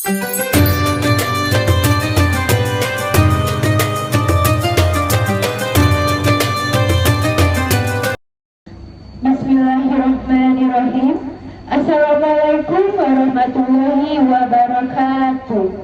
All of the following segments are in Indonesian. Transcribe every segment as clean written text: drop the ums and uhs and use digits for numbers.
Bismillahirrahmanirrahim. Assalamualaikum warahmatullahi wabarakatuh.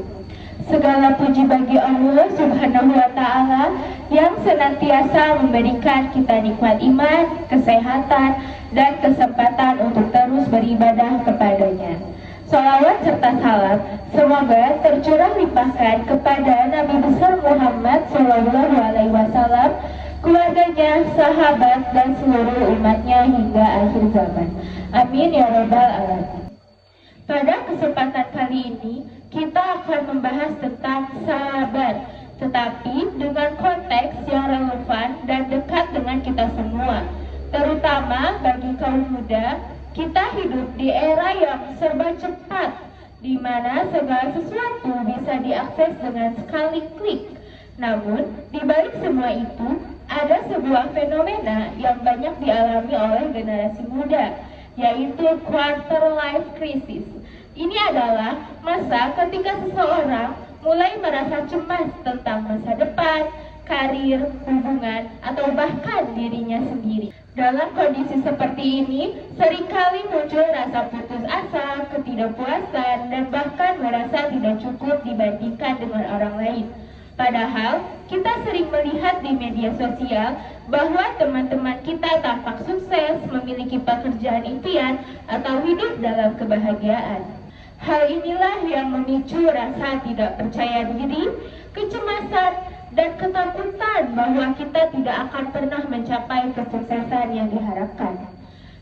Segala puji bagi Allah Subhanahu wa Ta'ala yang senantiasa memberikan kita nikmat iman, kesehatan, dan kesempatan untuk terus beribadah kepadanya. Sholawat serta salam semoga tercurah limpahkan kepada Nabi besar Muhammad SAW, keluarganya, sahabat, dan seluruh umatnya hingga akhir zaman. Amin ya rabbal alamin. Pada kesempatan kali ini kita akan membahas tentang sabar, tetapi dengan konteks yang relevan dan dekat dengan kita semua, terutama bagi kaum muda. Kita hidup di era yang serba cepat, di mana segala sesuatu bisa diakses dengan sekali klik. Namun, di balik semua itu, ada sebuah fenomena yang banyak dialami oleh generasi muda, yaitu quarter life crisis. Ini adalah masa ketika seseorang mulai merasa cemas tentang masa depan, karir, hubungan, atau bahkan dirinya sendiri. Dalam kondisi seperti ini, seringkali muncul rasa putus asa, ketidakpuasan, dan bahkan merasa tidak cukup dibandingkan dengan orang lain. Padahal, kita sering melihat di media sosial bahwa teman-teman kita tampak sukses, memiliki pekerjaan impian, atau hidup dalam kebahagiaan. Hal inilah yang memicu rasa tidak percaya diri, kecemasan, dan ketakutan bahwa kita tidak akan pernah mencapai kesuksesan yang diharapkan.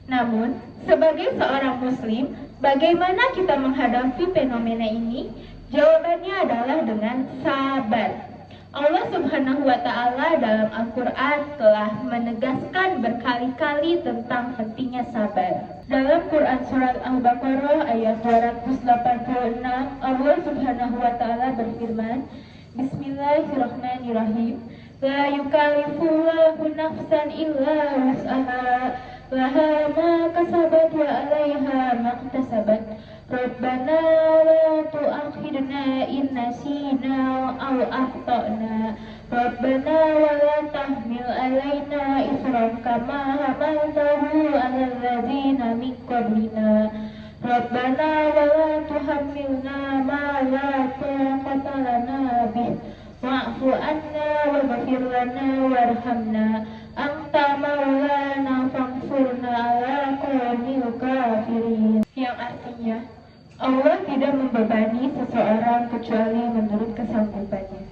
Namun, sebagai seorang muslim, bagaimana kita menghadapi fenomena ini? Jawabannya adalah dengan sabar. Allah Subhanahu wa Ta'ala dalam Al-Quran telah menegaskan berkali-kali tentang pentingnya sabar. Dalam Quran Surat Al-Baqarah ayat 286, Allah Subhanahu wa Ta'ala berfirman, Bismillahirrahmanirrahim. La yukallifullahu nafsan illa wus'aha, laha ma kasabat wa 'alaiha ma iktasabat. Rabbana la tu'akhidna in nasina aw akhtana. Rabbana wa la tahmil 'alaina isran kama hamaltahu 'alal ladzina min qablina. Rabbana wa la tuhammilna ma la taqata lana bih, wa'fu anna waghfir lana warhamna anta maulana fansurna ala qaumil kafirin. Yang artinya, Allah tidak membebani seseorang kecuali menurut kesanggupannya.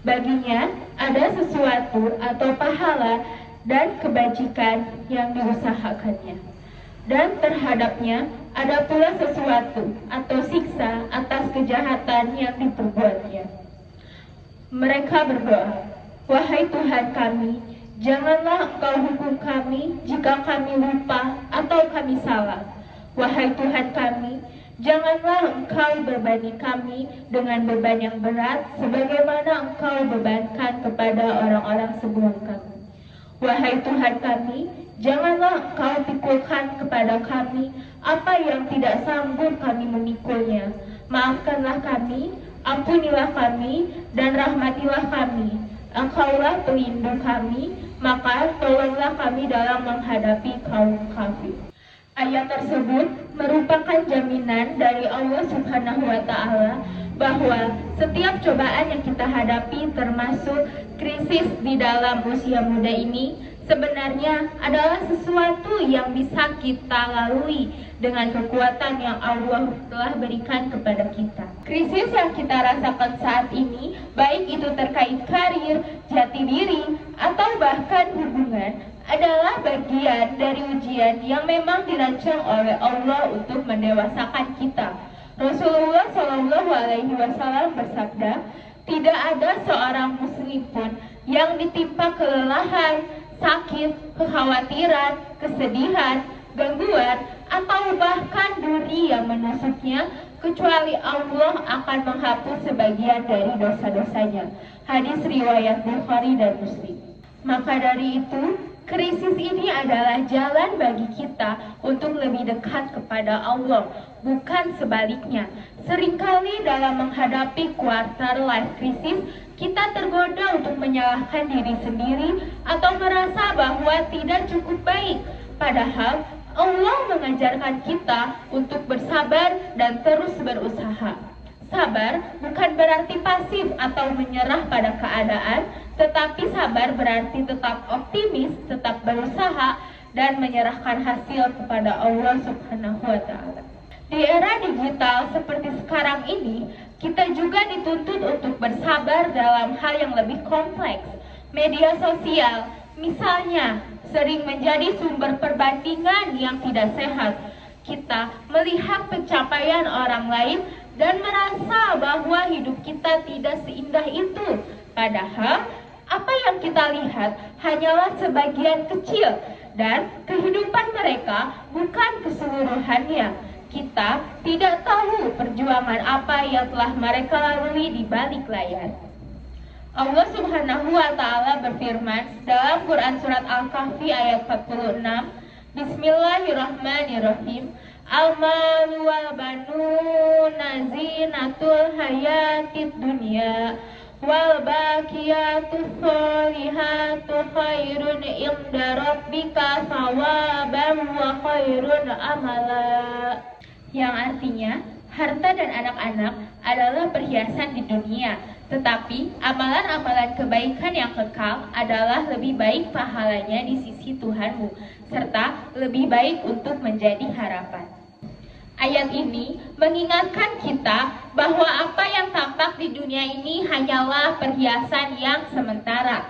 Baginya ada sesuatu atau pahala dan kebajikan yang diusahakannya, dan terhadapnya ada pula sesuatu atau siksa atas kejahatan yang diperbuatnya. Mereka berdoa, wahai Tuhan kami, janganlah Engkau hukum kami jika kami lupa atau kami salah. Wahai Tuhan kami, janganlah Engkau bebani kami dengan beban yang berat sebagaimana Engkau bebankan kepada orang-orang sebelum kami. Wahai Tuhan kami, janganlah Engkau pikulkan kepada kami apa yang tidak sanggup kami memikulnya. Maafkanlah kami, ampunilah kami, dan rahmatilah kami. Engkaulah pelindung kami, maka tolonglah kami dalam menghadapi kaum kafir. Ayat tersebut merupakan jaminan dari Allah Subhanahu wa Ta'ala bahwa setiap cobaan yang kita hadapi, termasuk krisis di dalam usia muda ini, sebenarnya adalah sesuatu yang bisa kita lalui dengan kekuatan yang Allah telah berikan kepada kita. Krisis yang kita rasakan saat ini, baik itu terkait karir, jati diri, atau bahkan hubungan, adalah bagian dari ujian yang memang dirancang oleh Allah untuk mendewasakan kita. Rasulullah SAW bersabda, tidak ada seorang muslim pun yang ditimpa kelelahan, sakit, kekhawatiran, kesedihan, gangguan, atau bahkan duri yang menusuknya, kecuali Allah akan menghapus sebagian dari dosa-dosanya. Hadis riwayat Bukhari dan Muslim. Maka dari itu, krisis ini adalah jalan bagi kita untuk lebih dekat kepada Allah, bukan sebaliknya. Seringkali dalam menghadapi quarter life crisis, kita tergoda untuk menyalahkan diri sendiri atau merasa bahwa tidak cukup baik. Padahal Allah mengajarkan kita untuk bersabar dan terus berusaha. Sabar bukan berarti pasif atau menyerah pada keadaan, tetapi sabar berarti tetap optimis, tetap berusaha, dan menyerahkan hasil kepada Allah Subhanahu wa Ta'ala. Di era digital seperti sekarang ini, kita juga dituntut untuk bersabar dalam hal yang lebih kompleks. Media sosial, misalnya, sering menjadi sumber perbandingan yang tidak sehat. Kita melihat pencapaian orang lain dan merasa bahwa hidup kita tidak seindah itu. Padahal, apa yang kita lihat hanyalah sebagian kecil dan kehidupan mereka bukan keseluruhannya. Kita tidak tahu perjuangan apa yang telah mereka lalui di balik layar. Allah Subhanahu wa Ta'ala berfirman dalam Quran Surat Al-Kahfi ayat 46, Bismillahirrahmanirrahim. Al-malu wal banuna zinatul hayatid dunya wal baqiyatus sholihatu khairun inda rabbika thawaban wa khairun amala. Yang artinya, harta dan anak-anak adalah perhiasan di dunia, tetapi amalan-amalan kebaikan yang kekal adalah lebih baik pahalanya di sisi Tuhanmu, serta lebih baik untuk menjadi harapan. Ayat ini mengingatkan kita bahwa apa yang tampak di dunia ini hanyalah perhiasan yang sementara.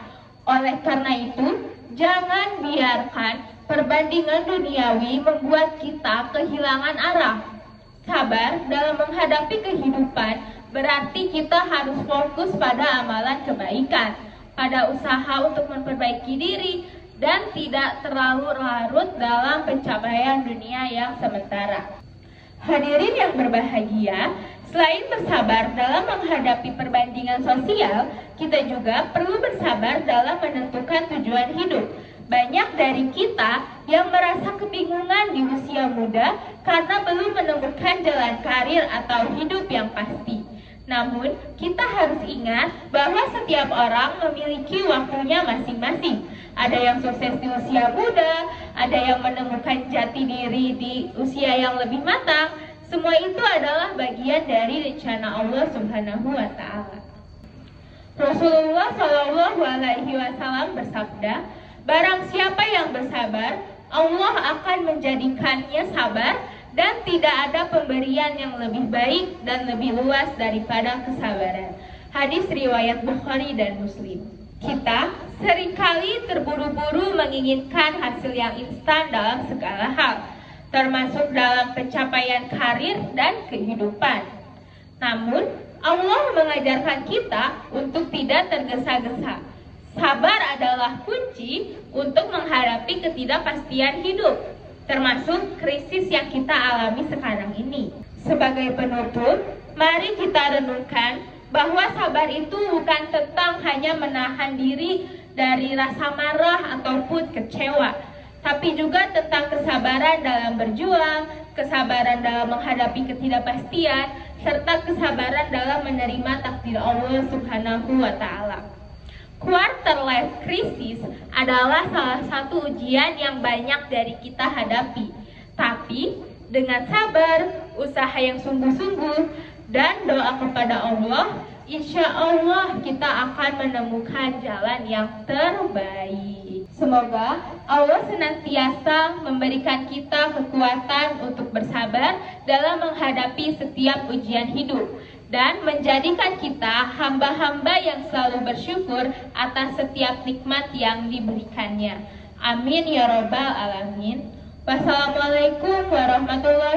Oleh karena itu, jangan biarkan perbandingan duniawi membuat kita kehilangan arah. Sabar dalam menghadapi kehidupan berarti kita harus fokus pada amalan kebaikan, pada usaha untuk memperbaiki diri, dan tidak terlalu larut dalam pencapaian dunia yang sementara. Hadirin yang berbahagia, selain bersabar dalam menghadapi perbandingan sosial, kita juga perlu bersabar dalam menentukan tujuan hidup. Banyak dari kita yang merasa kebingungan di usia muda karena belum menemukan jalan karir atau hidup yang pasti. Namun, kita harus ingat bahwa setiap orang memiliki waktunya masing-masing. Ada yang sukses di usia muda, ada yang menemukan jati diri di usia yang lebih matang. Semua itu adalah bagian dari rencana Allah Subhanahu wa Ta'ala. Rasulullah Shallallahu Alaihi Wasallam bersabda, barang siapa yang bersabar, Allah akan menjadikannya sabar, dan tidak ada pemberian yang lebih baik dan lebih luas daripada kesabaran. Hadis riwayat Bukhari dan Muslim. Kita seringkali terburu-buru menginginkan hasil yang instan dalam segala hal, termasuk dalam pencapaian karir dan kehidupan. Namun, Allah mengajarkan kita untuk tidak tergesa-gesa. Sabar adalah kunci untuk menghadapi ketidakpastian hidup, termasuk krisis yang kita alami sekarang ini. Sebagai penutup, mari kita renungkan bahwa sabar itu bukan tentang hanya menahan diri dari rasa marah ataupun kecewa, tapi juga tentang kesabaran dalam berjuang, kesabaran dalam menghadapi ketidakpastian, serta kesabaran dalam menerima takdir Allah Subhanahu wa Ta'ala. Quarter life crisis adalah salah satu ujian yang banyak dari kita hadapi. Tapi dengan sabar, usaha yang sungguh-sungguh, dan doa kepada Allah, insya Allah kita akan menemukan jalan yang terbaik. Semoga Allah senantiasa memberikan kita kekuatan untuk bersabar dalam menghadapi setiap ujian hidup, dan menjadikan kita hamba-hamba yang selalu bersyukur atas setiap nikmat yang diberikannya. Amin ya robbal alamin. Wassalamualaikum warahmatullahi